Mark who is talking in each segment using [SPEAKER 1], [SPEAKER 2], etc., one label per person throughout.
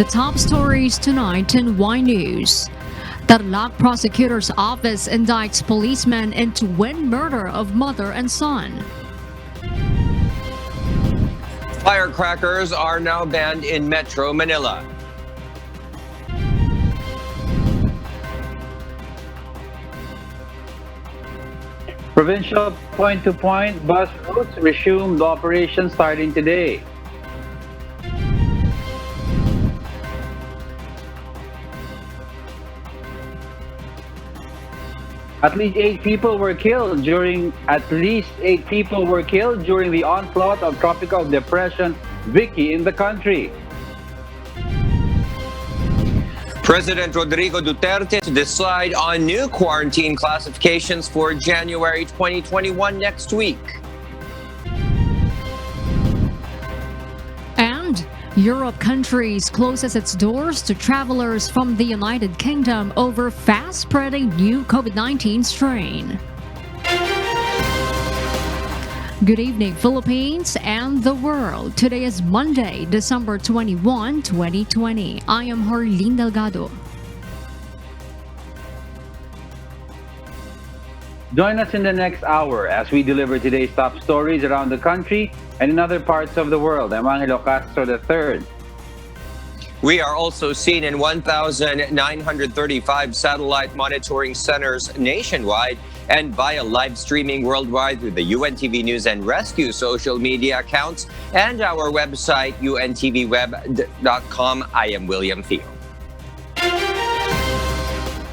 [SPEAKER 1] The top stories tonight in Y News. Tarlac prosecutor's office indicts policeman in twin murder of mother and son.
[SPEAKER 2] Firecrackers are now banned in Metro Manila.
[SPEAKER 3] Provincial point-to-point bus routes resumed operation starting today. At least eight people were killed during the onslaught of tropical depression Vicky in the country.
[SPEAKER 2] President Rodrigo Duterte to decide on new quarantine classifications for January 2021 next week.
[SPEAKER 1] And Europe countries closes its doors to travelers from the United Kingdom over fast-spreading new COVID-19 strain. Good evening, Philippines and the world. Today is Monday, December 21, 2020. I am Harleen Delgado.
[SPEAKER 3] Join us in the next hour as we deliver today's top stories around the country and in other parts of the world. I'm Angelo Castro III.
[SPEAKER 2] We are also seen in 1,935 satellite monitoring centers nationwide and via live streaming worldwide through the UNTV News and Rescue social media accounts and our website, untvweb.com. I am William Theo.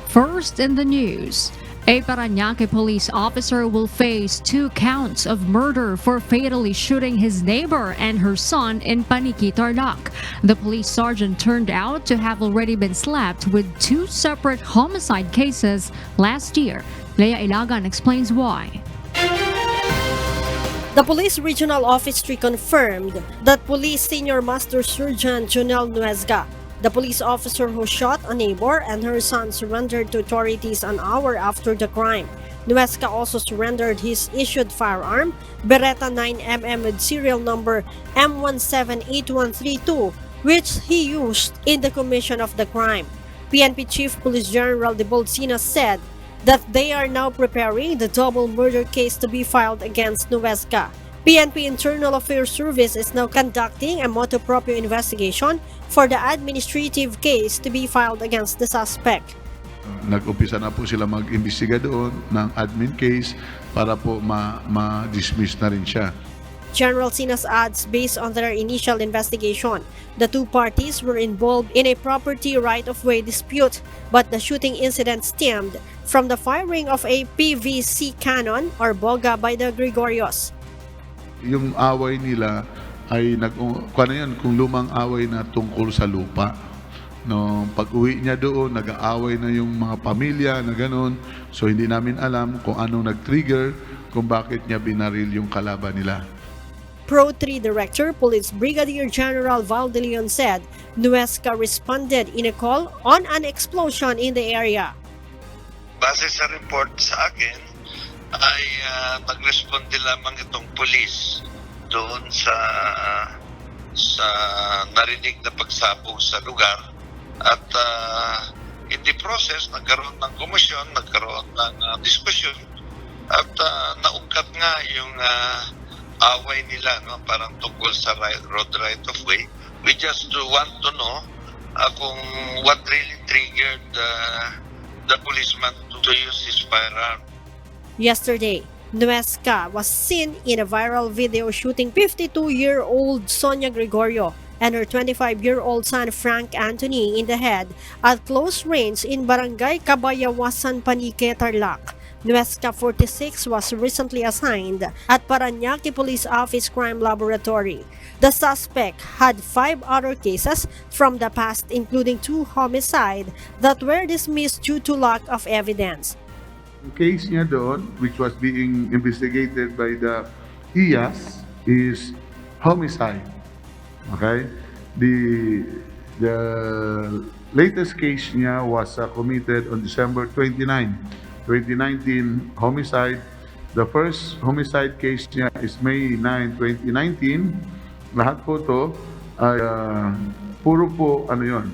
[SPEAKER 1] First in the news. A Parañaque police officer will face 2 counts of murder for fatally shooting his neighbor and her son in Paniki, Tarlac. The police sergeant turned out to have already been slapped with 2 separate homicide cases last year. Leia Ilagan explains why.
[SPEAKER 4] The Police Regional Office 3 confirmed that Police Senior Master Sergeant Jonel Nuesga, the police officer who shot a neighbor and her son, surrendered to authorities an hour after the crime. Nuesga also surrendered his issued firearm, Beretta 9mm with serial number M178132, which he used in the commission of the crime. PNP Chief Police General De Bolsina said that they are now preparing the double murder case to be filed against Nuesga. PNP Internal Affairs Service is now conducting a motu proprio investigation for the administrative case to be filed against the suspect.
[SPEAKER 5] Nag-umpisa na po sila mag-imbestiga doon ng admin case para po ma-dismiss na rin siya.
[SPEAKER 4] General Sinas adds, based on their initial investigation, the 2 parties were involved in a property right-of-way dispute, but the shooting incident stemmed from the firing of a PVC cannon or boga by the Gregorios.
[SPEAKER 5] Yung away nila ay kung lumang away na tungkol sa lupa. No, pag-uwi niya doon, nag-aaway na yung mga pamilya na gano'n. So hindi namin alam kung anong nag-trigger, kung bakit niya binaril yung kalaban nila.
[SPEAKER 4] Pro 3 Director Police Brigadier General Val de Leon said Nuesga responded in a call on an explosion in the area.
[SPEAKER 6] Base sa report sa akin, ay nag-responde lamang itong police doon sa narinig na pagsabog sa lugar at in the process nagkaroon ng komisyon, nagkaroon ng diskusyon at naungkat nga yung away nila, no, parang tungkol sa road right of way. We just want to know kung what really triggered the policeman to use his firearm.
[SPEAKER 4] Yesterday, Nuesga was seen in a viral video shooting 52-year-old Sonia Gregorio and her 25-year-old son Frank Anthony in the head at close range in Barangay Cabayawasan, Panique, Tarlac. Nuesga 46 was recently assigned at Parañaque Police Office Crime Laboratory. The suspect had 5 other cases from the past, including 2 homicide that were dismissed due to lack of evidence.
[SPEAKER 5] Yung case niya doon, which was being investigated by the IAS, is homicide. Okay? The latest case niya was committed on December 29, 2019, homicide. The first homicide case niya is May 9, 2019. Lahat po ito ay puro po ano yun,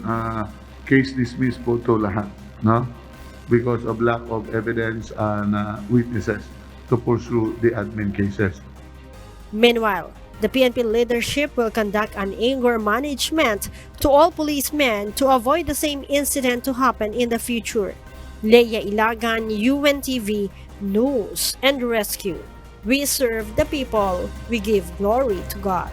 [SPEAKER 5] case dismissed po to lahat, no? Because of lack of evidence na witnesses to pursue the admin cases.
[SPEAKER 4] Meanwhile, the PNP leadership will conduct an anger management to all policemen to avoid the same incident to happen in the future. Leia Ilagan, UNTV, News and Rescue. We serve the people, we give glory to God.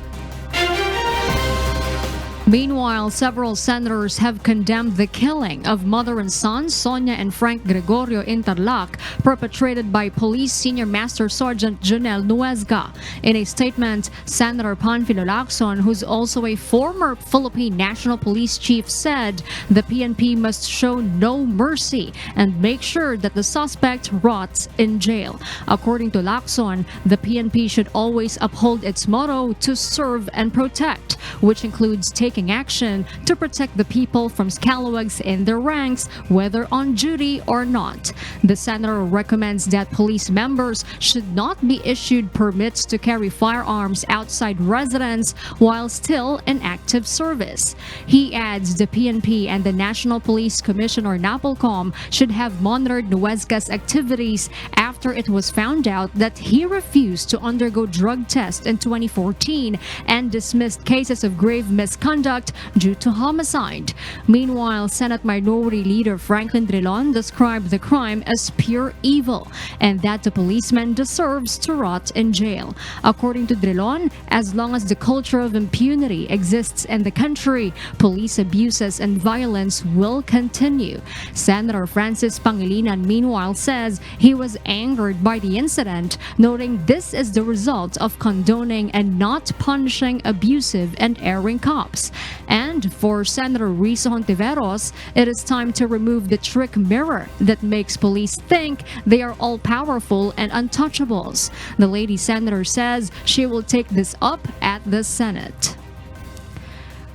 [SPEAKER 1] Meanwhile, several senators have condemned the killing of mother and son Sonia and Frank Gregorio in Tarlac, perpetrated by Police Senior Master Sergeant Jonel Nuesga. In a statement, Senator Panfilo Lacson, who's also a former Philippine National Police Chief, said the PNP must show no mercy and make sure that the suspect rots in jail. According to Lacson, the PNP should always uphold its motto to serve and protect, which includes taking action to protect the people from scalawags in their ranks, whether on duty or not. The senator recommends that police members should not be issued permits to carry firearms outside residence while still in active service. He adds the PNP and the National Police Commissioner NAPOLCOM should have monitored Nuesga's activities after it was found out that he refused to undergo drug tests in 2014 and dismissed cases of grave misconduct due to homicide. Meanwhile, Senate Minority Leader Franklin Drilon described the crime as pure evil and that the policeman deserves to rot in jail. According to Drilon, as long as the culture of impunity exists in the country, police abuses and violence will continue. Senator Francis Pangilinan, meanwhile, says he was angered by the incident, noting this is the result of condoning and not punishing abusive and erring cops. And for Senator Risa Hontiveros, it is time to remove the trick mirror that makes police think they are all-powerful and untouchables. The lady senator says she will take this up at the Senate.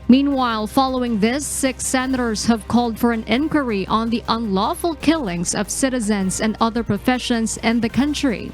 [SPEAKER 1] Meanwhile, following this, 6 senators have called for an inquiry on the unlawful killings of citizens and other professions in the country.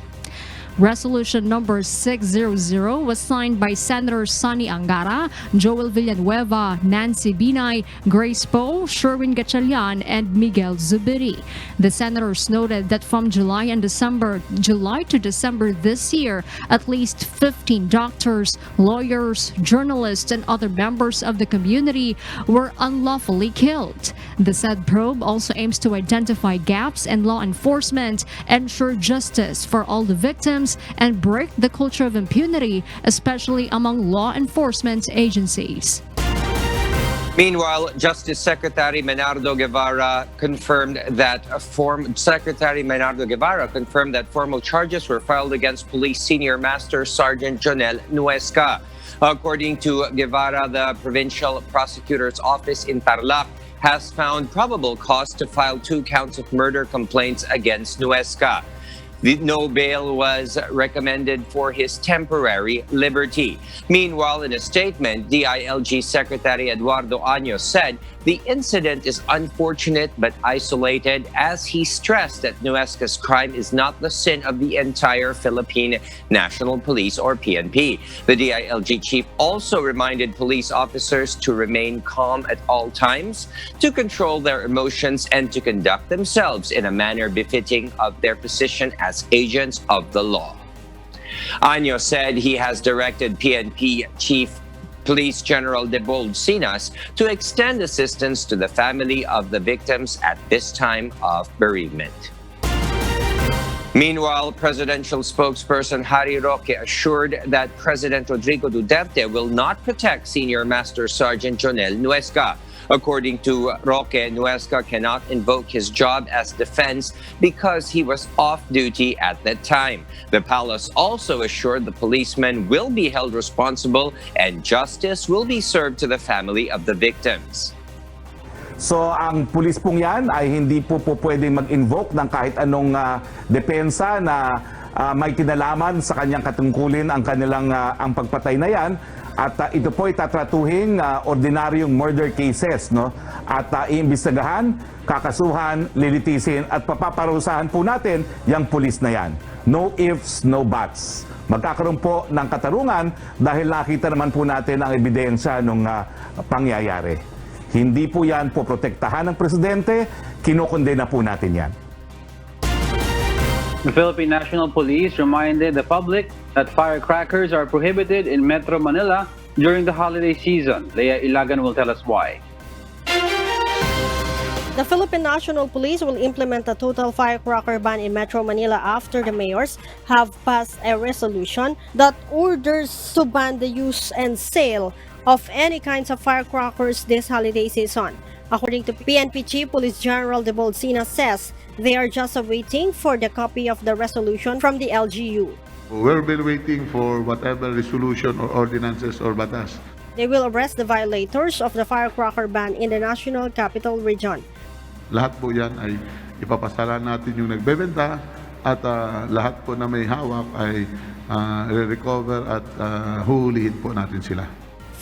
[SPEAKER 1] Resolution number 600 was signed by Senators Sonny Angara, Joel Villanueva, Nancy Binay, Grace Poe, Sherwin Gatchalian, and Miguel Zubiri. The senators noted that from July to December this year, at least 15 doctors, lawyers, journalists, and other members of the community were unlawfully killed. The said probe also aims to identify gaps in law enforcement, ensure justice for all the victims, and break the culture of impunity, especially among law enforcement agencies.
[SPEAKER 2] Meanwhile, Justice Secretary Menardo Guevara confirmed that formal charges were filed against Police Senior Master Sergeant Jonel Nuesga. According to Guevara, the Provincial Prosecutor's Office in Tarlac has found probable cause to file 2 counts of murder complaints against Nuesga. No bail was recommended for his temporary liberty. Meanwhile, in a statement, DILG Secretary Eduardo Año said the incident is unfortunate but isolated, as he stressed that Nuesga's crime is not the sin of the entire Philippine National Police or PNP. The DILG chief also reminded police officers to remain calm at all times, to control their emotions, and to conduct themselves in a manner befitting of their position as agents of the law. Año said he has directed PNP Chief Police General Debold Sinas to extend assistance to the family of the victims at this time of bereavement. Meanwhile, presidential spokesperson Harry Roque assured that President Rodrigo Duterte will not protect Senior Master Sergeant Jonel Nuesga. According to Roque, Nuesga cannot invoke his job as defense because he was off duty at that time. The palace also assured the policeman will be held responsible and justice will be served to the family of the victims.
[SPEAKER 7] So ang pulis pong yan ay hindi po pwedeng mag-invoke ng kahit anong depensa na may kinalaman sa kanyang katungkulin ang kanilang ang pagpatay na yan. At ito po ay tatratuhing ordinaryong murder cases, no? At iimbestigahan, kakasuhan, lilitisin at papaparusahan po natin yung pulis na yan. No ifs, no buts. Magkakaroon po ng katarungan dahil nakita naman po natin ang ebidensya ng pangyayari. Hindi po yan po protektahan ng presidente, kinukondena po natin yan.
[SPEAKER 3] The Philippine National Police reminded the public that firecrackers are prohibited in Metro Manila during the holiday season. Leia Ilagan will tell us why.
[SPEAKER 4] The Philippine National Police will implement a total firecracker ban in Metro Manila after the mayors have passed a resolution that orders to ban the use and sale of any kinds of firecrackers this holiday season. According to PNP Chief Police General De Bolsina says they are just waiting for the copy of the resolution from the LGU.
[SPEAKER 5] We've been waiting for whatever resolution or ordinances or batas.
[SPEAKER 4] They will arrest the violators of the firecracker ban in the National Capital Region.
[SPEAKER 5] Lahat po yan ay ipapasalan natin yung nagbebenta at lahat po na may hawak ay re-recover at huhulihin po natin sila.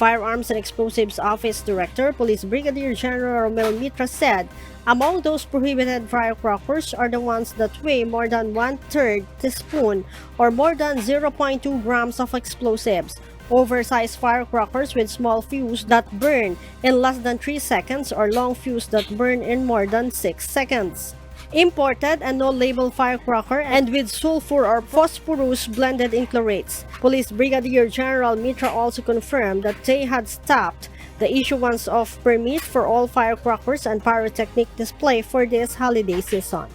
[SPEAKER 4] Firearms and Explosives Office Director, Police Brigadier General Romel Mitra said, among those prohibited firecrackers are the ones that weigh more than 1/3 teaspoon or more than 0.2 grams of explosives, oversized firecrackers with small fuse that burn in less than 3 seconds or long fuse that burn in more than 6 seconds. Imported and no-label firecracker and with sulfur or phosphorus blended in chlorates. Police Brigadier General Mitra also confirmed that they had stopped the issuance of permit for all firecrackers and pyrotechnic display for this holiday season.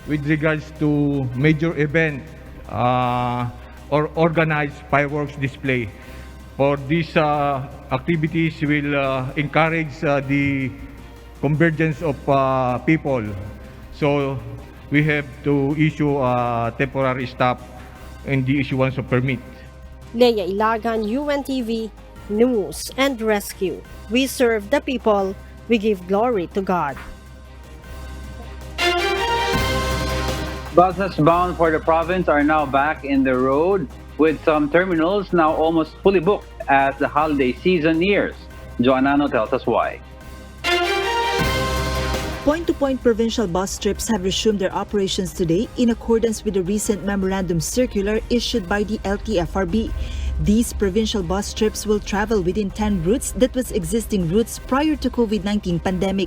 [SPEAKER 8] With regards to major event or organized fireworks display, for these activities will encourage the convergence of people. So we have to issue a temporary stop in the issuance of permit.
[SPEAKER 4] Leia Ilagan, UNTV, News and Rescue. We serve the people, we give glory to God.
[SPEAKER 3] Buses bound for the province are now back in the road, with some terminals now almost fully booked as the holiday season nears. Joanano tells us why.
[SPEAKER 9] Point-to-point provincial bus trips have resumed their operations today in accordance with the recent memorandum circular issued by the LTFRB. These provincial bus trips will travel within 10 routes that was existing routes prior to COVID-19 pandemic.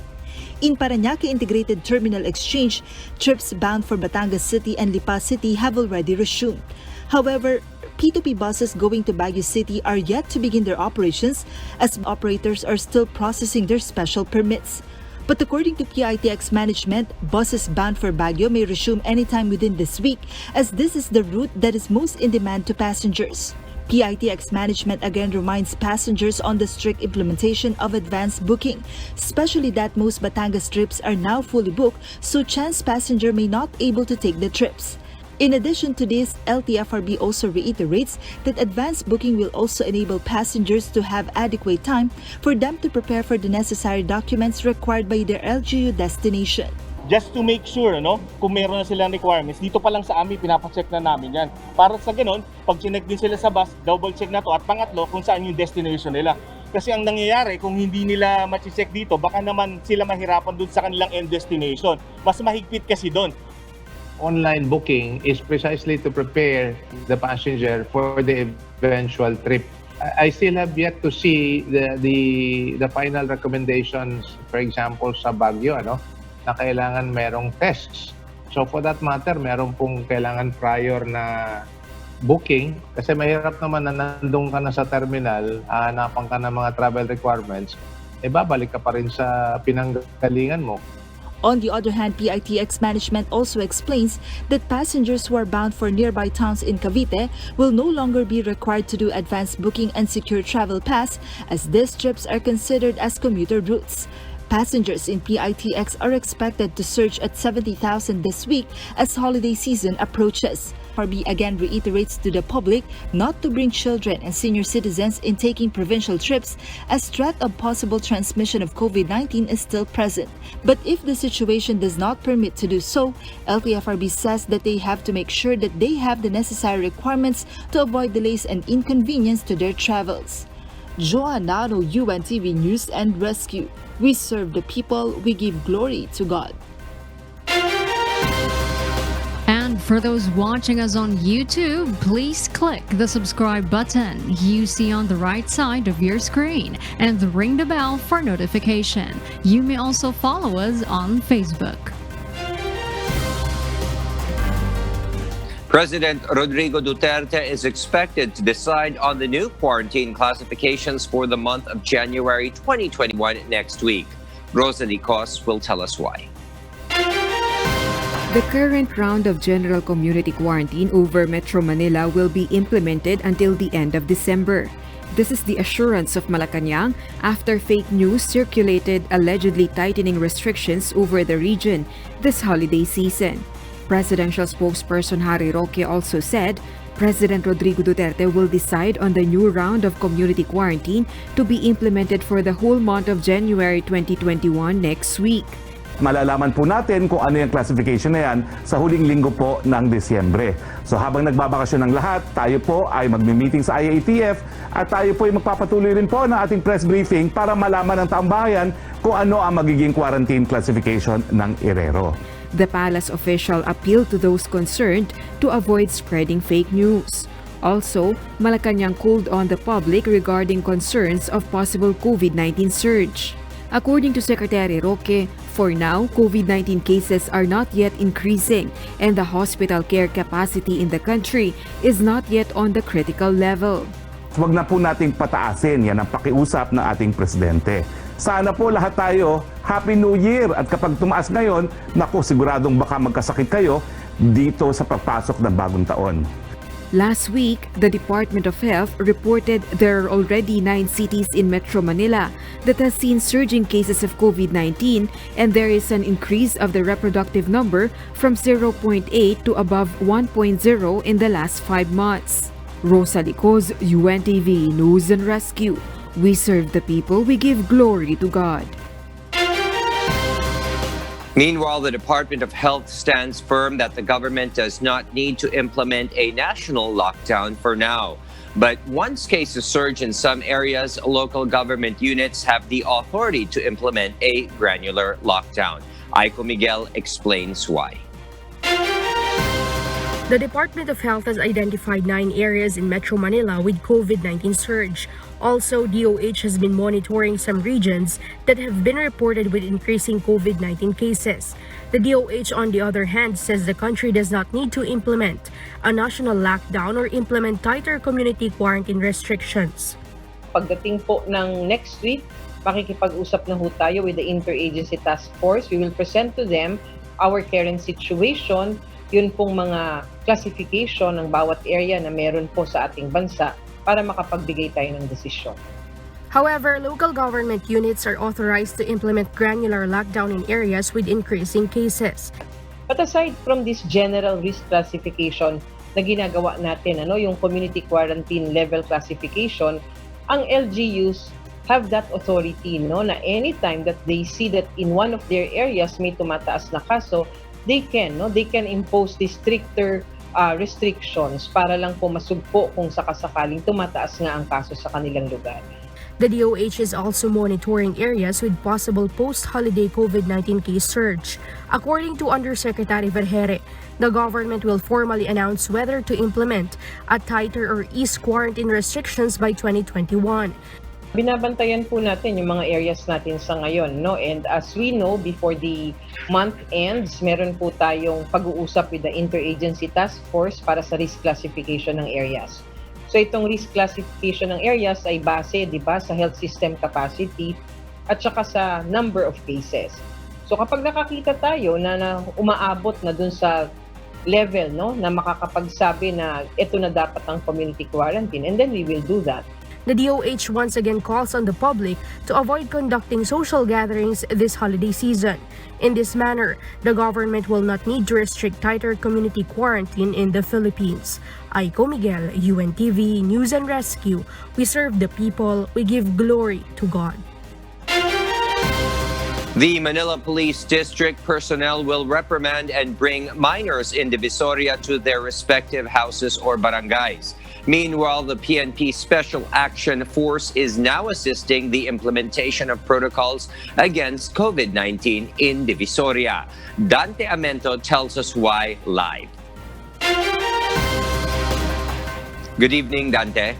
[SPEAKER 9] In Parañaque Integrated Terminal Exchange, trips bound for Batangas City and Lipa City have already resumed. However, P2P buses going to Baguio City are yet to begin their operations as operators are still processing their special permits. But according to PITX management, buses bound for Baguio may resume anytime within this week as this is the route that is most in demand to passengers. PITX management again reminds passengers on the strict implementation of advanced booking, especially that most Batangas trips are now fully booked, so chance passenger may not able to take the trips. In addition to this, LTFRB also reiterates that advanced booking will also enable passengers to have adequate time for them to prepare for the necessary documents required by their LGU destination.
[SPEAKER 10] Just to make sure, kung meron na silang requirements, dito pa lang sa amin, pinapacheck na namin yan. Para sa ganun, pag chinek din sila sa bus, double check na to. At pangatlo, kung saan yung destination nila. Kasi ang nangyayari, kung hindi nila machicheck dito, baka naman sila mahirapan dun sa kanilang end destination. Mas mahigpit kasi dun.
[SPEAKER 11] Online booking is precisely to prepare the passenger for the eventual trip. I still have yet to see the final recommendations, for example, sa Baguio, na kailangan merong tests. So for that matter, meron pong kailangan prior na booking kasi mahirap naman na nandun ka na sa terminal, hanapan ka ng mga travel requirements, babalik ka pa rin sa pinanggalingan mo.
[SPEAKER 9] On the other hand, PITX management also explains that passengers who are bound for nearby towns in Cavite will no longer be required to do advanced booking and secure travel pass as these trips are considered as commuter routes. Passengers in PITX are expected to surge at 70,000 this week as holiday season approaches. RB again reiterates to the public not to bring children and senior citizens in taking provincial trips as threat of possible transmission of COVID-19 is still present. But if the situation does not permit to do so, LTFRB says that they have to make sure that they have the necessary requirements to avoid delays and inconvenience to their travels. Joanano, UNTV News and Rescue. We serve the people, we give glory to God.
[SPEAKER 1] And for those watching us on YouTube, please click the subscribe button you see on the right side of your screen and ring the bell for notification. You may also follow us on Facebook.
[SPEAKER 2] President Rodrigo Duterte is expected to decide on the new quarantine classifications for the month of January 2021 next week. Rosalie Cos will tell us why.
[SPEAKER 12] The current round of general community quarantine over Metro Manila will be implemented until the end of December. This is the assurance of Malacan after fake news circulated allegedly tightening restrictions over the region this holiday season. Presidential spokesperson Harry Roque also said President Rodrigo Duterte will decide on the new round of community quarantine to be implemented for the whole month of January 2021 next week.
[SPEAKER 7] Malalaman po natin kung ano yung classification na yan sa huling linggo po ng Disyembre. So habang nagbabakasyon ng lahat, tayo po ay magmi-meeting sa IATF at tayo po ay magpapatuloy rin po ng ating press briefing para malaman ng taong bayan kung ano ang magiging quarantine classification ng Irero.
[SPEAKER 12] The palace official appealed to those concerned to avoid spreading fake news. Also, Malacanang called on the public regarding concerns of possible COVID-19 surge. According to Secretary Roque, for now, COVID-19 cases are not yet increasing and the hospital care capacity in the country is not yet on the critical level.
[SPEAKER 7] Huwag na po nating pataasin, yan ang pakiusap ng ating presidente. Sana po lahat tayo, Happy New Year! At kapag tumaas ngayon, naku, siguradong baka magkasakit kayo dito sa pagpasok ng bagong taon.
[SPEAKER 12] Last week, the Department of Health reported there are already 9 cities in Metro Manila that has seen surging cases of COVID-19 and there is an increase of the reproductive number from 0.8 to above 1.0 in the last 5 months. Rosalie Cos, UNTV News and Rescue. We serve the people, we give glory to God.
[SPEAKER 2] Meanwhile, the Department of Health stands firm that the government does not need to implement a national lockdown for now. But once cases surge in some areas, local government units have the authority to implement a granular lockdown. Aiko Miguel explains why.
[SPEAKER 13] The Department of Health has identified 9 areas in Metro Manila with COVID-19 surge. Also, DOH has been monitoring some regions that have been reported with increasing COVID-19 cases. The DOH, on the other hand, says the country does not need to implement a national lockdown or implement tighter community quarantine restrictions.
[SPEAKER 14] Pagdating po ng next week, makikipag-usap na ho tayo with the Interagency Task Force. We will present to them our current situation, yun pong mga classification ng bawat area na meron po sa ating bansa para makapagbigay tayo ng desisyon.
[SPEAKER 13] However, local government units are authorized to implement granular lockdown in areas with increasing cases.
[SPEAKER 14] But aside from this general risk classification na ginagawa natin, yung community quarantine level classification, ang LGUs have that authority, na anytime that they see that in one of their areas may tumataas na kaso, they can impose the stricter restrictions para lang po masugpo kung sakasakaling tumataas nga ang kaso sa kanilang lugar.
[SPEAKER 13] The DOH is also monitoring areas with possible post-holiday COVID-19 case surge. According to Undersecretary Vergere, the government will formally announce whether to implement a tighter or ease quarantine restrictions by 2021.
[SPEAKER 14] Binabantayan po natin yung mga areas natin sa ngayon, and as we know, before the month ends, meron po tayong pag-uusap with the Interagency Task Force para sa risk classification ng areas. So itong risk classification ng areas ay base, sa health system capacity at saka sa number of cases. So kapag nakakita tayo na umaabot na dun sa level, na makakapagsabi na ito na dapat ang community quarantine, and then we will do that.
[SPEAKER 13] The DOH once again calls on the public to avoid conducting social gatherings this holiday season. In this manner, the government will not need to restrict tighter community quarantine in the Philippines. Aiko Miguel, UNTV News and Rescue. We serve the people, we give glory to God.
[SPEAKER 2] The Manila Police District personnel will reprimand and bring minors in Divisoria to their respective houses or barangays. Meanwhile, the PNP Special Action Force is now assisting the implementation of protocols against COVID-19 in Divisoria. Dante Amento tells us why live. Good evening, Dante.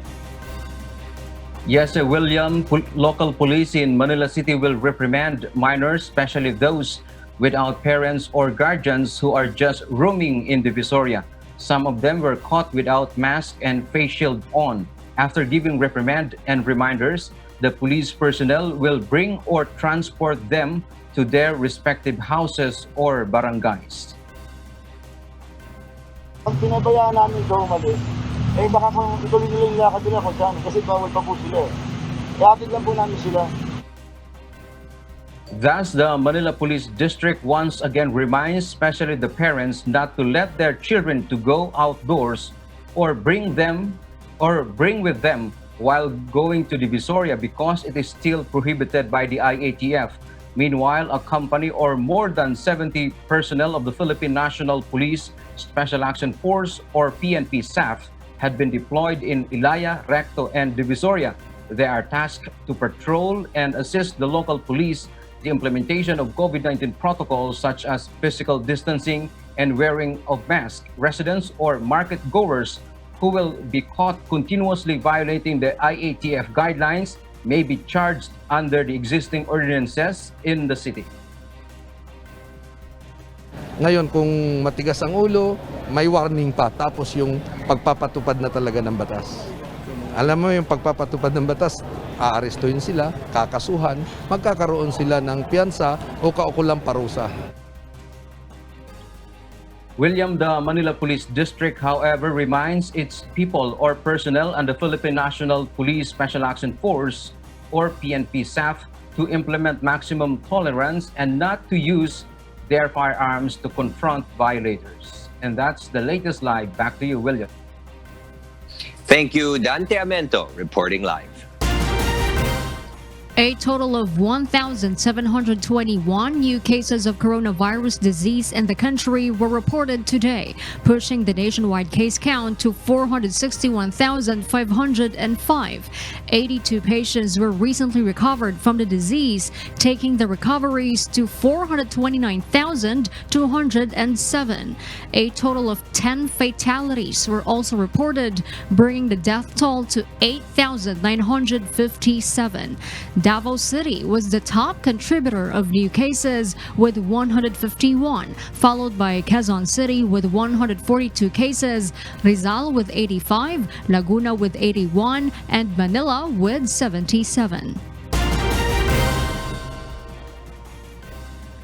[SPEAKER 15] Yes, William, local police in Manila City will reprimand minors, especially those without parents or guardians who are just roaming in Divisoria. Some of them were caught without mask and face shield on. After giving reprimand and reminders, the police personnel will bring or transport them to their respective houses or barangays.
[SPEAKER 16] Pag pinabayaan namin ito umalis, baka kung ituloy nila yung lakad nila kung saan, kasi bawal pa po sila. Iatid lang po namin sila.
[SPEAKER 15] Thus, the Manila Police District once again reminds especially the parents not to let their children to go outdoors or bring with them while going to Divisoria because it is still prohibited by the IATF. Meanwhile, a company or more than 70 personnel of the Philippine National Police Special Action Force or PNP SAF had been deployed in Ilaya, Recto, and Divisoria. They are tasked to patrol and assist the local police the implementation of COVID-19 protocols such as physical distancing and wearing of masks. Residents or market goers who will be caught continuously violating the IATF guidelines may be charged under the existing ordinances in the city.
[SPEAKER 17] Ngayon, kung matigas ang ulo, may warning pa. Tapos yung pagpapatupad na talaga ng batas. Alam mo yung pagpapatupad ng batas, aarestuhin sila, kakasuhan, magkakaroon sila ng piyansa o kaukulang parusa.
[SPEAKER 15] William, the Manila Police District, however, reminds its people or personnel and the Philippine National Police Special Action Force or PNP SAF to implement maximum tolerance and not to use their firearms to confront violators. And that's the latest live. Back to you, William.
[SPEAKER 2] Thank you, Dante Amento, reporting live.
[SPEAKER 1] A total of 1,721 new cases of coronavirus disease in the country were reported today, pushing the nationwide case count to 461,505. 82 patients were recently recovered from the disease, taking the recoveries to 429,207. A total of 10 fatalities were also reported, bringing the death toll to 8,957. Davao City was the top contributor of new cases with 151, followed by Quezon City with 142 cases, Rizal with 85, Laguna with 81, and Manila with 77.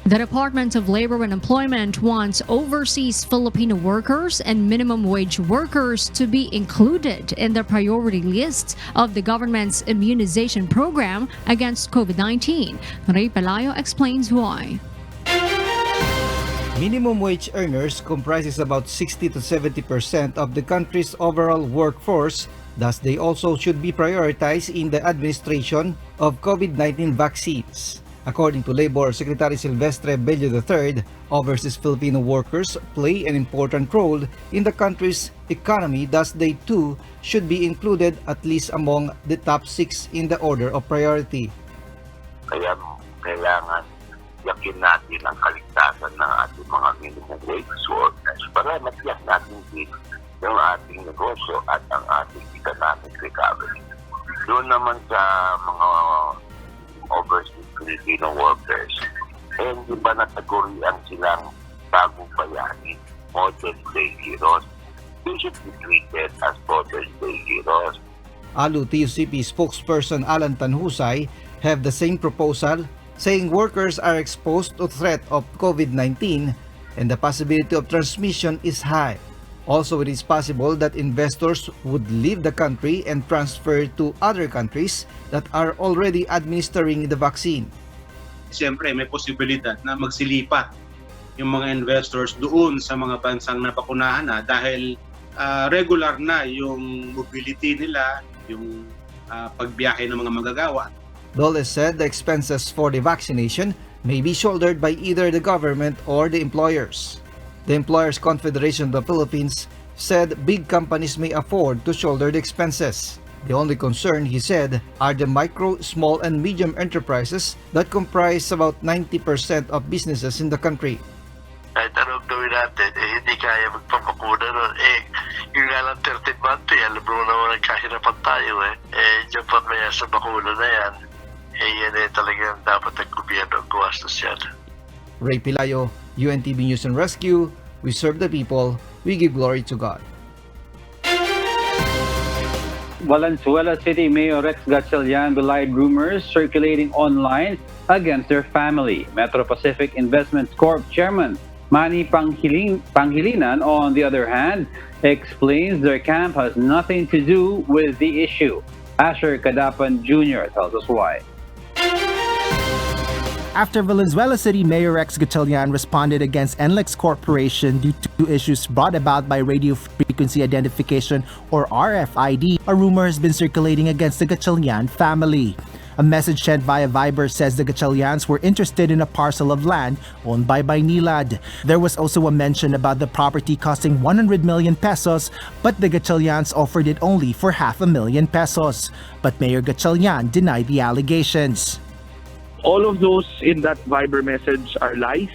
[SPEAKER 1] The Department of Labor and Employment wants overseas Filipino workers and minimum wage workers to be included in the priority list of the government's immunization program against COVID-19. Ray Pelayo explains why.
[SPEAKER 18] Minimum wage earners comprises about 60 to 70% of the country's overall workforce, thus they also should be prioritized in the administration of COVID-19 vaccines. According to Labor Secretary Silvestre Bello III, overseas Filipino workers play an important role in the country's economy, thus they too should be included at least among the top 6 in the order of priority.
[SPEAKER 6] Kaya kailangan yakin natin ang kaligtasan ng ating mga minimum wage workers para matiyak natin din yung ating negosyo at ang ating economic recovery. Doon naman sa mga overseas Filipino workers, hindi ba natagurian silang bagong bayani, modern day heroes? They should be treated as modern day heroes.
[SPEAKER 18] ALU TUCP spokesperson Alan Tanhusay have the same proposal, saying workers are exposed to threat of COVID-19 and the possibility of transmission is high. Also, it is possible that investors would leave the country and transfer to other countries that are already administering the vaccine.
[SPEAKER 19] Siyempre, may posibilidad na magsilipat yung mga investors doon sa mga bansang napakunahan na dahil regular na yung mobility nila, yung pagbiyahe ng mga manggagawa.
[SPEAKER 18] Dole said the expenses for the vaccination may be shouldered by either the government or the employers. The Employers Confederation of the Philippines said big companies may afford to shoulder the expenses. The only concern, he said, are the micro, small, and medium enterprises that comprise about 90% of businesses in the country.
[SPEAKER 20] Kahit anong gawin natin, hindi kaya magpapakuna nun. Yung nga lang 13 month, alam mo naman nagkahirapan tayo dyan pa maya sa bakuna na yan, yan talagang dapat ang gobyerno ang guwastos yan.
[SPEAKER 18] Ray Pilayo, UNTV News and Rescue. We serve the people, we give glory to God.
[SPEAKER 3] Valenzuela City Mayor Rex Gatchalian belied rumors circulating online against their family. Metro Pacific Investments Corp Chairman Manny Pangilinan, on the other hand, explains their camp has nothing to do with the issue. Asher Cadapan Jr. tells us why.
[SPEAKER 21] After Valenzuela City Mayor Rex Gatchalian responded against NLEX Corporation due to issues brought about by radio frequency identification or RFID, a rumor has been circulating against the Gatchalian family. A message sent via Viber says the Gatchalians were interested in a parcel of land owned by Baynilad. There was also a mention about the property costing 100 million pesos, but the Gatchalians offered it only for 500,000 pesos. But Mayor Gatchalian denied the allegations.
[SPEAKER 22] All of those in that Viber message are lies,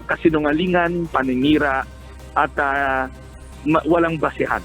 [SPEAKER 22] kasinungalingan, paninira, at walang basihan.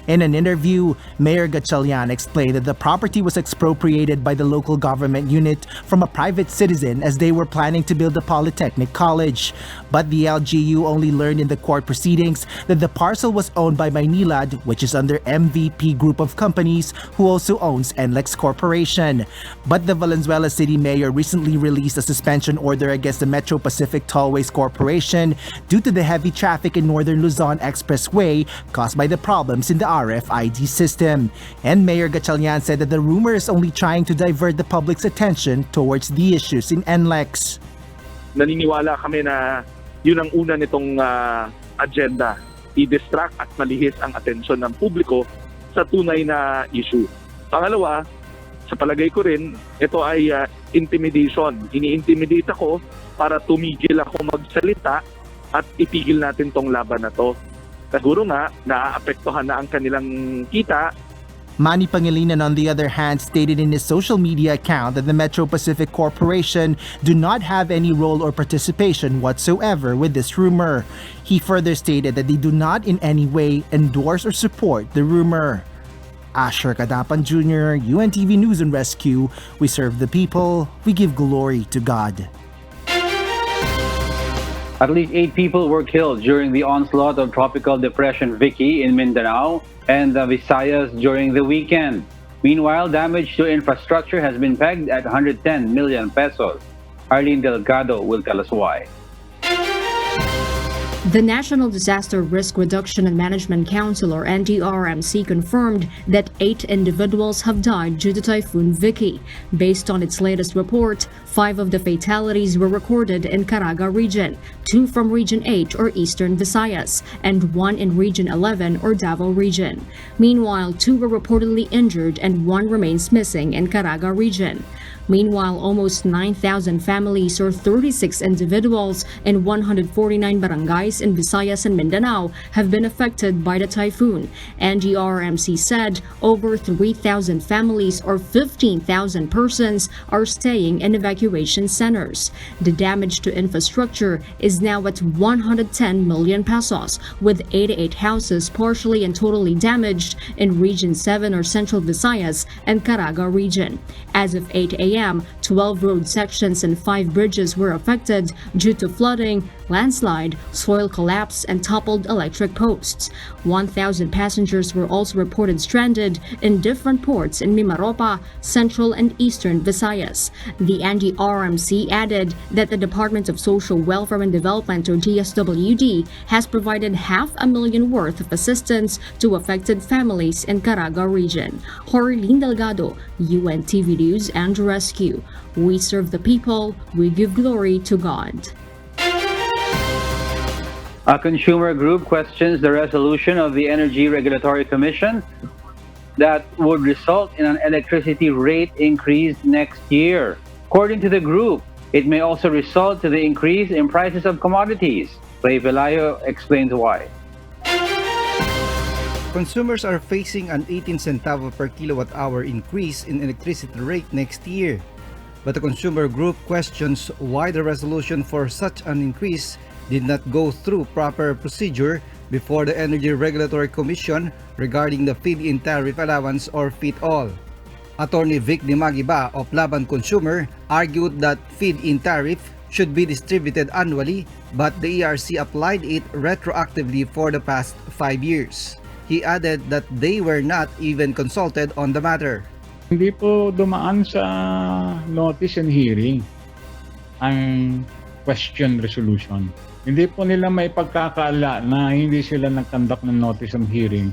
[SPEAKER 21] In an interview, Mayor Gatchalian explained that the property was expropriated by the local government unit from a private citizen as they were planning to build a polytechnic college. But the LGU only learned in the court proceedings that the parcel was owned by Maynilad, which is under MVP Group of Companies, who also owns NLEX Corporation. But the Valenzuela City Mayor recently released a suspension order against the Metro Pacific Tollways Corporation due to the heavy traffic in Northern Luzon Expressway caused by the problems in the RFID system. And Mayor Gatchalian said that the rumor is only trying to divert the public's attention towards the issues in NLEX.
[SPEAKER 22] Naniniwala kami na yun ang una nitong agenda, i-distract at malihis ang atensyon ng publiko sa tunay na issue. Pangalawa, sa palagay ko rin, ito ay intimidation. Ini-intimidate ako para tumigil ako magsalita at itigil natin tong laban na to. Siguro nga, naaapektuhan na ang kanilang kita.
[SPEAKER 21] Manny Pangilinan, on the other hand, stated in his social media account that the Metro Pacific Corporation do not have any role or participation whatsoever with this rumor. He further stated that they do not in any way endorse or support the rumor. Asher Cadapan Jr., UNTV News and Rescue. We serve the people, we give glory to God.
[SPEAKER 3] At least 8 people were killed during the onslaught of Tropical Depression Vicky in Mindanao and the Visayas during the weekend. Meanwhile, damage to infrastructure has been pegged at 110 million pesos. Arlene Delgado will tell us why.
[SPEAKER 1] The National Disaster Risk Reduction and Management Council, or NDRMC, confirmed that 8 individuals have died due to Typhoon Vicky. Based on its latest report, 5 of the fatalities were recorded in Caraga region, 2 from Region 8 or Eastern Visayas, and 1 in Region 11 or Davao region. Meanwhile, 2 were reportedly injured and 1 remains missing in Caraga region. Meanwhile, almost 9,000 families or 36 individuals in 149 barangays in Visayas and Mindanao have been affected by the typhoon. NDRMC said over 3,000 families or 15,000 persons are staying in evacuation centers. The damage to infrastructure is now at 110 million pesos, with 88 houses partially and totally damaged in Region 7 or Central Visayas and Caraga region. As of 8 a.m., 12 road sections and 5 bridges were affected due to flooding, landslide, soil collapse, and toppled electric posts. 1,000 passengers were also reported stranded in different ports in Mimaropa, Central and Eastern Visayas. The NDRMC added that the Department of Social Welfare and Development, or DSWD, has provided 500,000 worth of assistance to affected families in Caraga region. Jorlene Delgado, UNTV News and Rescue. We serve the people, we give glory to God.
[SPEAKER 3] A consumer group questions the resolution of the Energy Regulatory Commission that would result in an electricity rate increase next year. According to the group, it may also result to the increase in prices of commodities. Ray Pelayo explains why.
[SPEAKER 18] Consumers are facing an 18 centavo per kilowatt hour increase in electricity rate next year. But the consumer group questions why the resolution for such an increase did not go through proper procedure before the Energy Regulatory Commission regarding the feed-in tariff allowance or FIT-all. Attorney Vic Dimagiba of Laban Consumer argued that feed-in tariff should be distributed annually, but the ERC applied it retroactively for the past 5 years. He added that they were not even consulted on the matter.
[SPEAKER 5] Hindi po dumaan sa notice and hearing ang question resolution. Hindi po nila may pagkakaala na hindi sila nag-conduct ng notice and hearing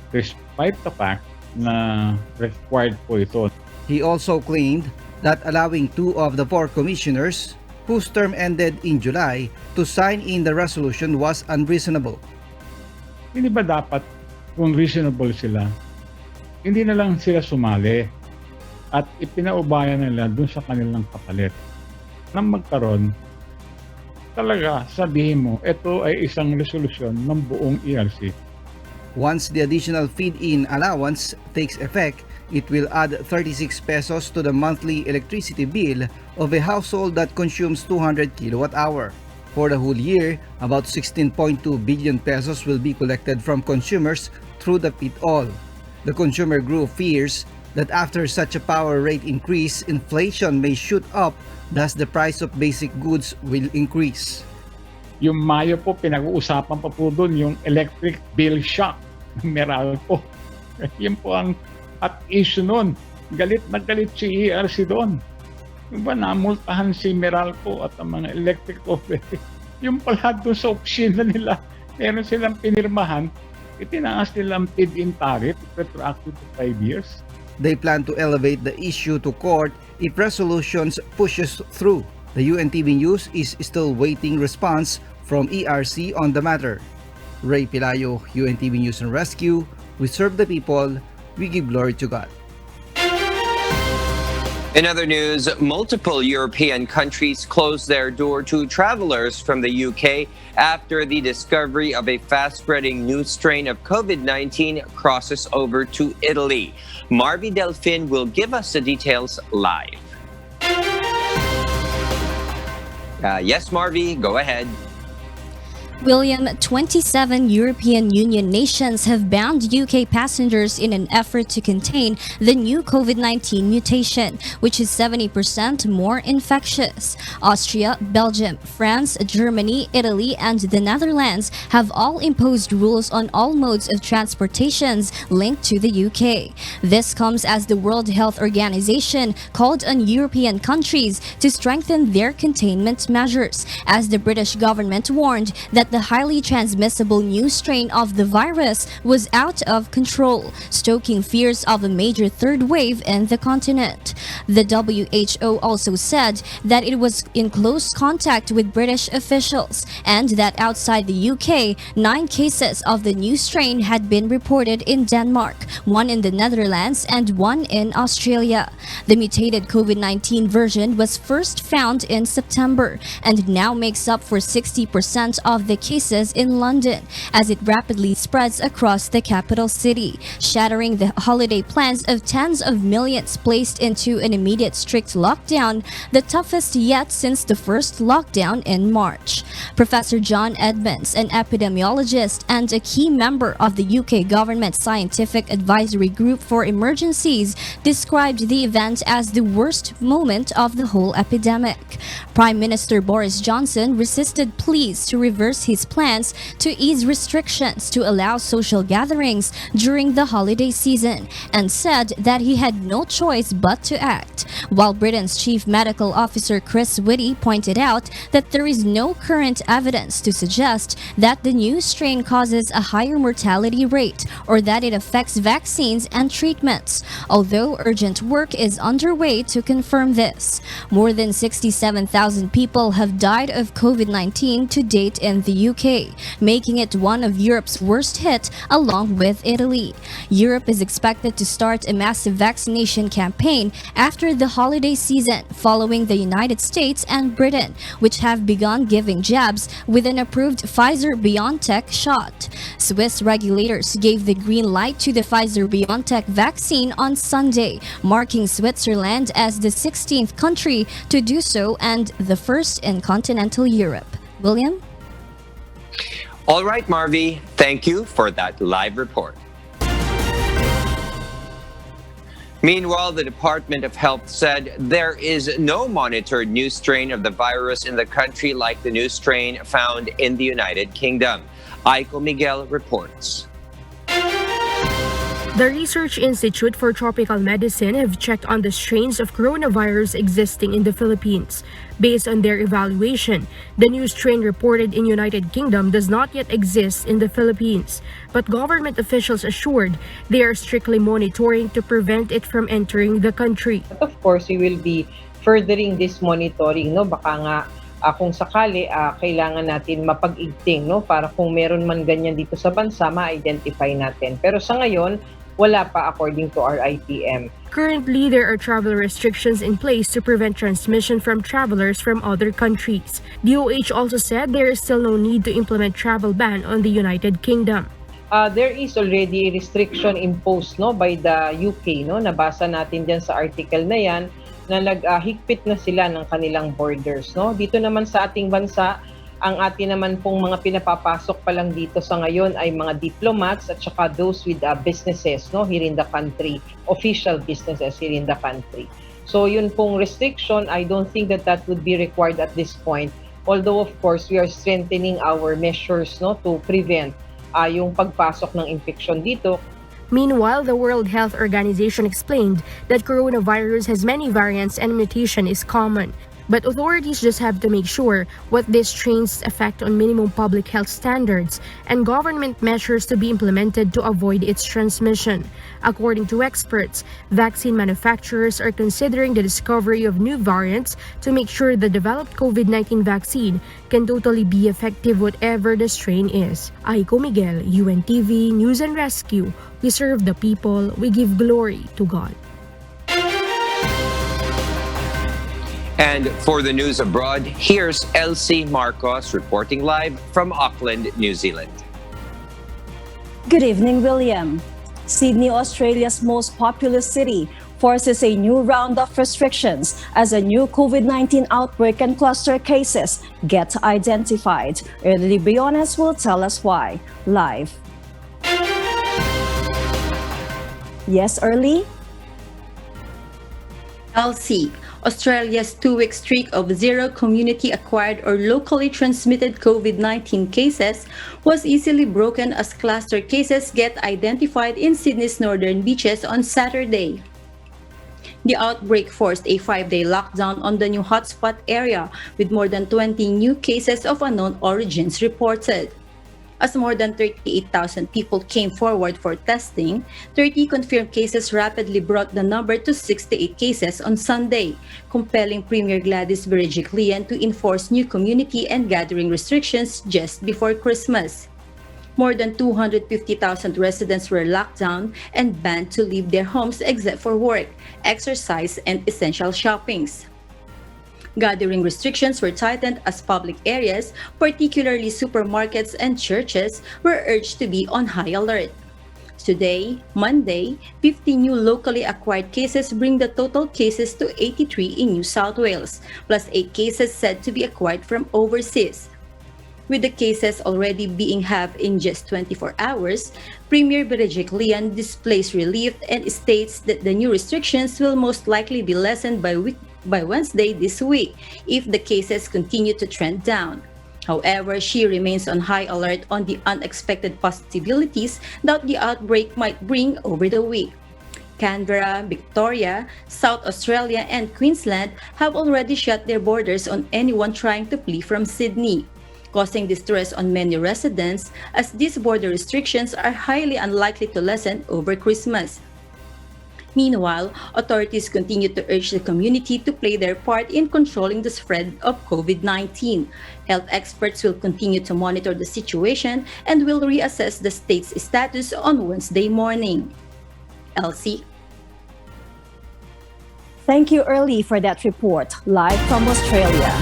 [SPEAKER 5] despite the fact na required po ito.
[SPEAKER 18] He also claimed that allowing 2 of the 4 commissioners whose term ended in July to sign in the resolution was unreasonable.
[SPEAKER 5] Hindi ba dapat kung reasonable sila, hindi na lang sila sumali at ipinaubayan nila dun sa kanilang kapalit nang magkaroon talaga sabihin mo ito ay isang resolusyon ng buong ERC.
[SPEAKER 18] Once the additional feed-in allowance takes effect, it will add 36 pesos to the monthly electricity bill of a household that consumes 200 kilowatt-hour. For the whole year, about 16.2 billion pesos will be collected from consumers through the FIT-all. The consumer group fears that after such a power rate increase, inflation may shoot up, thus the price of basic goods will increase.
[SPEAKER 5] Yung Mayo po, pinag-uusapan pa po doon yung electric bill shock ng Meralco. Yan po ang at issue noon. Galit na galit si ERC doon. Yung ba namultahan si Meralco at ang mga electric company. Yung pala doon sa opisina nila, meron silang pinirmahan, itinaas nilang feed-in tariff, retroactive to 5 years.
[SPEAKER 18] They plan to elevate the issue to court if resolutions pushes through. The UNTV News is still waiting response from ERC on the matter. Ray Pilayo, UNTV News and Rescue. We serve the people, we give glory to God.
[SPEAKER 2] In other news, multiple European countries closed their door to travelers from the UK after the discovery of a fast-spreading new strain of COVID-19 crosses over to Italy. Marvy Delfin will give us the details live. Yes, Marvy, go ahead.
[SPEAKER 8] William, 27 European Union nations have banned UK passengers in an effort to contain the new COVID-19 mutation, which is 70% more infectious. Austria, Belgium, France, Germany, Italy, and the Netherlands have all imposed rules on all modes of transportations linked to the UK. This comes as the World Health Organization called on European countries to strengthen their containment measures, as the British government warned that the highly transmissible new strain of the virus was out of control, stoking fears of a major third wave in the continent. The WHO also said that it was in close contact with British officials and that outside the UK, 9 cases of the new strain had been reported in Denmark, 1 in the Netherlands, and 1 in Australia. The mutated COVID-19 version was first found in September and now makes up for 60% of the cases in London as it rapidly spreads across the capital city, shattering the holiday plans of tens of millions placed into an immediate strict lockdown, the toughest yet since the first lockdown in March. Professor John Edmonds, an epidemiologist and a key member of the UK government Scientific Advisory Group for Emergencies, described the event as the worst moment of the whole epidemic. Prime Minister Boris Johnson resisted pleas to reverse his plans to ease restrictions to allow social gatherings during the holiday season and said that he had no choice but to act, while Britain's Chief Medical Officer Chris Whitty pointed out that there is no current evidence to suggest that the new strain causes a higher mortality rate or that it affects vaccines and treatments, although urgent work is underway to confirm this. More than 67,000 1,000 people have died of COVID-19 to date in the UK, making it one of Europe's worst hit along with Italy. Europe is expected to start a massive vaccination campaign after the holiday season, following the United States and Britain, which have begun giving jabs with an approved Pfizer-BioNTech shot. Swiss regulators gave the green light to the Pfizer-BioNTech vaccine on Sunday, marking Switzerland as the 16th country to do so and the first in continental Europe. William?
[SPEAKER 2] All right, Marvy, thank you for that live report. Meanwhile, the Department of Health said there is no monitored new strain of the virus in the country like the new strain found in the United Kingdom. Aiko Miguel reports.
[SPEAKER 13] The Research Institute for Tropical Medicine have checked on the strains of coronavirus existing in the Philippines. Based on their evaluation, the new strain reported in United Kingdom does not yet exist in the Philippines, but government officials assured they are strictly monitoring to prevent it from entering the country.
[SPEAKER 14] Of course, we will be furthering this monitoring, no? Baka nga kung sakali kailangan natin mapag-igting, no, para kung meron man ganyan dito sa bansa ma-identify natin. Pero sa ngayon, wala pa according to our ITM.
[SPEAKER 13] Currently, there are travel restrictions in place to prevent transmission from travelers from other countries. DOH also said there is still no need to implement travel ban on the United Kingdom.
[SPEAKER 14] There is already a restriction imposed, no, by the UK, no. Nabasa natin diyan sa article na 'yan na naghigpit na sila ng kanilang borders, no. Dito naman sa ating bansa, ang atin naman pong mga pinapapasok pa lang dito sa ngayon ay mga diplomats at saka those with businesses, no, here in the country, official businesses here in the country. So yun pong restriction, I don't think that would be required at this point. Although of course we are strengthening our measures, no, to prevent yung pagpasok ng infection dito.
[SPEAKER 13] Meanwhile, the World Health Organization explained that coronavirus has many variants and mutation is common. But authorities just have to make sure what this strain's effect on minimum public health standards and government measures to be implemented to avoid its transmission. According to experts, vaccine manufacturers are considering the discovery of new variants to make sure the developed COVID-19 vaccine can totally be effective whatever the strain is. Aiko Miguel, UNTV News and Rescue. We serve the people, we give glory to God.
[SPEAKER 2] And for the news abroad, here's Elsie Marcos reporting live from Auckland, New Zealand.
[SPEAKER 4] Good evening, William. Sydney, Australia's most populous city, forces a new round of restrictions as a new COVID-19 outbreak and cluster cases get identified. Early Briones will tell us why. Live. Yes, Early?
[SPEAKER 10] Elsie. Australia's two-week streak of zero community-acquired or locally transmitted COVID-19 cases was easily broken as cluster cases get identified in Sydney's northern beaches on Saturday. The outbreak forced a 5-day lockdown on the new hotspot area, with more than 20 new cases of unknown origins reported. As more than 38,000 people came forward for testing, 30 confirmed cases rapidly brought the number to 68 cases on Sunday, compelling Premier Gladys Berejiklian to enforce new community and gathering restrictions just before Christmas. More than 250,000 residents were locked down and banned to leave their homes except for work, exercise, and essential shoppings. Gathering restrictions were tightened as public areas, particularly supermarkets and churches, were urged to be on high alert. Today, Monday, 50 new locally acquired cases bring the total cases to 83 in New South Wales, plus 8 cases said to be acquired from overseas. With the cases already being halved in just 24 hours, Premier Berejiklian displays relief and states that the new restrictions will most likely be lessened by Wednesday this week if the cases continue to trend down. However, she remains on high alert on the unexpected possibilities that the outbreak might bring over the week. Canberra, Victoria, South Australia, and Queensland have already shut their borders on anyone trying to flee from Sydney, causing distress on many residents as these border restrictions are highly unlikely to lessen over Christmas. Meanwhile, authorities continue to urge the community to play their part in controlling the spread of COVID-19. Health experts will continue to monitor the situation and will reassess the state's status on Wednesday morning. Elsie?
[SPEAKER 4] Thank you, Early, for that report, live from Australia.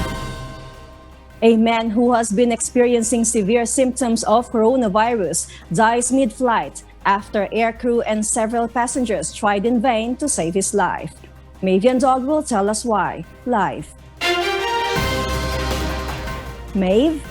[SPEAKER 4] A man who has been experiencing severe symptoms of coronavirus dies mid-flight after aircrew and several passengers tried in vain to save his life. Mavian Dog will tell us why, live. Maeve?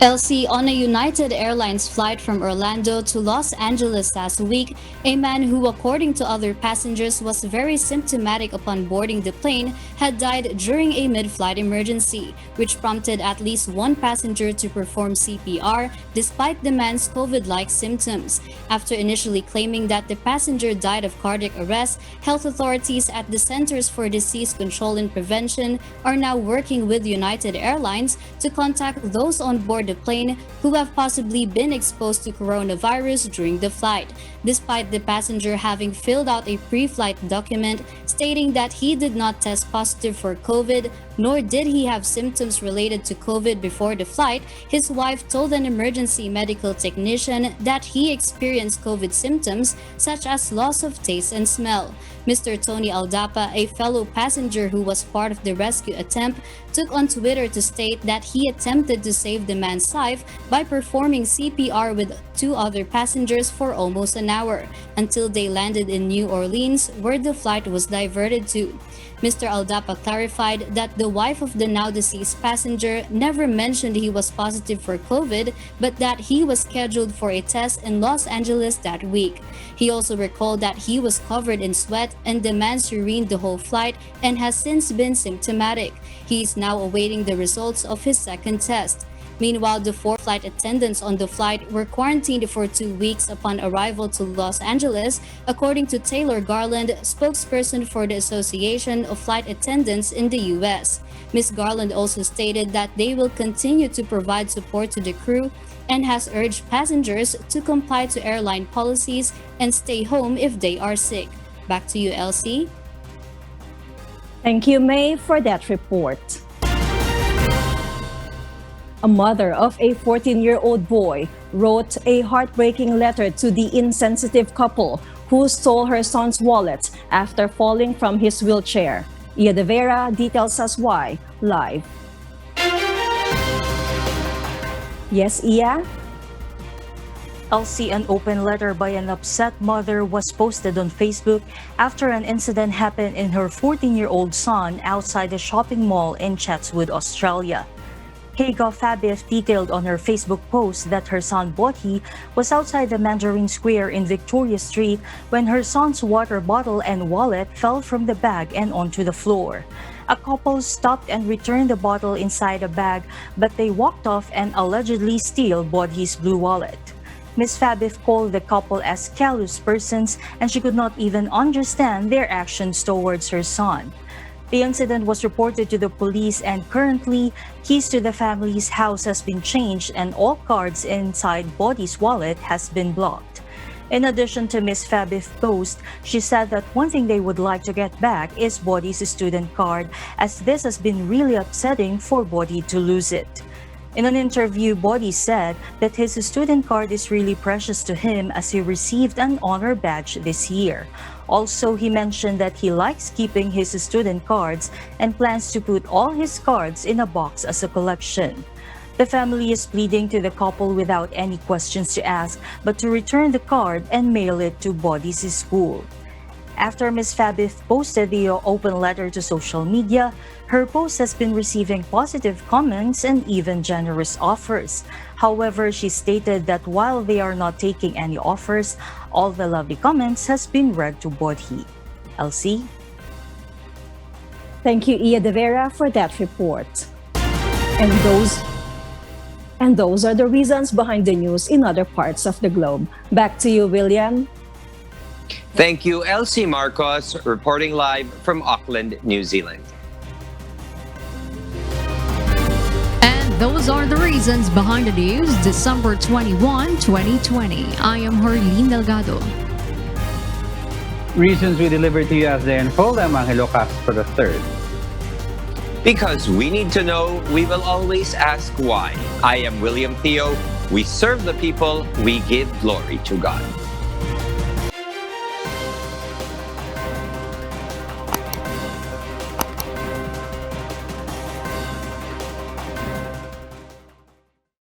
[SPEAKER 8] Elsie, on a United Airlines flight from Orlando to Los Angeles last week, a man who, according to other passengers, was very symptomatic upon boarding the plane had died during a mid-flight emergency, which prompted at least one passenger to perform CPR despite the man's COVID-like symptoms. After initially claiming that the passenger died of cardiac arrest, health authorities at the Centers for Disease Control and Prevention are now working with United Airlines to contact those on board the plane who have possibly been exposed to coronavirus during the flight, despite the passenger having filled out a pre-flight document stating that he did not test positive for COVID, nor did he have symptoms related to COVID before the flight. His wife told an emergency medical technician that he experienced COVID symptoms such as loss of taste and smell. Mr. Tony Aldapa, a fellow passenger who was part of the rescue attempt, took on Twitter to state that he attempted to save the man's life by performing CPR with two other passengers for almost an hour until they landed in New Orleans, where the flight was diverted to. Mr. Aldapa clarified that the wife of the now deceased passenger never mentioned he was positive for COVID, but that he was scheduled for a test in Los Angeles that week. He also recalled that he was covered in sweat and demands urine the whole flight and has since been symptomatic. He is now awaiting the results of his second test. Meanwhile, the 4 flight attendants on the flight were quarantined for 2 weeks upon arrival to Los Angeles, according to Taylor Garland, spokesperson for the Association of Flight Attendants in the U.S. Ms. Garland also stated that they will continue to provide support to the crew and has urged passengers to comply to airline policies and stay home if they are sick. Back to you, Elsie.
[SPEAKER 4] Thank you, May, for that report. A mother of a 14-year-old boy wrote a heartbreaking letter to the insensitive couple who stole her son's wallet after falling from his wheelchair. Ia De Vera details us why, live. Yes, Ia?
[SPEAKER 9] Elsie, an open letter by an upset mother was posted on Facebook after an incident happened in her 14-year-old son outside a shopping mall in Chatswood, Australia. Haga Fabif detailed on her Facebook post that her son Bothi was outside the Mandarin Square in Victoria Street when her son's water bottle and wallet fell from the bag and onto the floor. A couple stopped and returned the bottle inside a bag, but they walked off and allegedly steal Bodhi's blue wallet. Ms. Fabif called the couple as callous persons, and she could not even understand their actions towards her son. The incident was reported to the police, and currently, keys to the family's house has been changed and all cards inside Bodhi's wallet has been blocked. In addition to Ms. Fabif's post, she said that one thing they would like to get back is Bodhi's student card, as this has been really upsetting for Bodhi to lose it. In an interview, Bodhi said that his student card is really precious to him as he received an honor badge this year. Also, he mentioned that he likes keeping his student cards and plans to put all his cards in a box as a collection. The family is pleading to the couple without any questions to ask, but to return the card and mail it to Bodhi's school. After Ms. Fabif posted the open letter to social media, her post has been receiving positive comments and even generous offers. However, she stated that while they are not taking any offers, all the lovely comments has been read to Bodhi. Elsie?
[SPEAKER 4] Thank you, Ia De Vera, for that report. And those are the reasons behind the news in other parts of the globe. Back to you, William.
[SPEAKER 2] Thank you, Elsie Marcos, reporting live from Auckland, New Zealand.
[SPEAKER 1] And those are the reasons behind the news, December 21, 2020. I am Harleen Delgado.
[SPEAKER 3] Reasons we deliver to you as they unfold. I'm Angelo Castro III.
[SPEAKER 2] Because we need to know, we will always ask why. I am William Theo. We serve the people, we give glory to God.